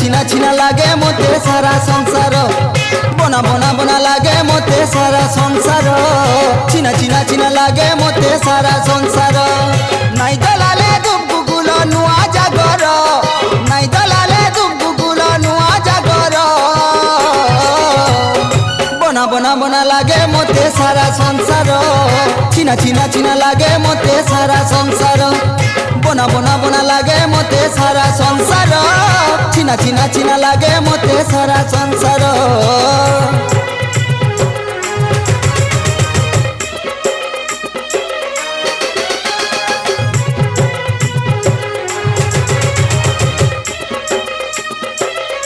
চিনা চিনা লাগে মতে সারা সংসার বনা বনা বনা লাগে মতে সারা সংসার চিনা চিনা চিনা লাগে মতে সারা সংসার নাই দলালে দুবগুল নুয়া জাগর নাই দলালে দুবগুল নুয়া জাগর বনা বনা বনা লাগে মতে সারা সংসার চিনা চিনা চিনা লাগে মতে সারা সংসার বনা বনা বনা লাগে মতে সারা সংসার চিনা চিনা চিনা লাগে মতে সারা সংসার।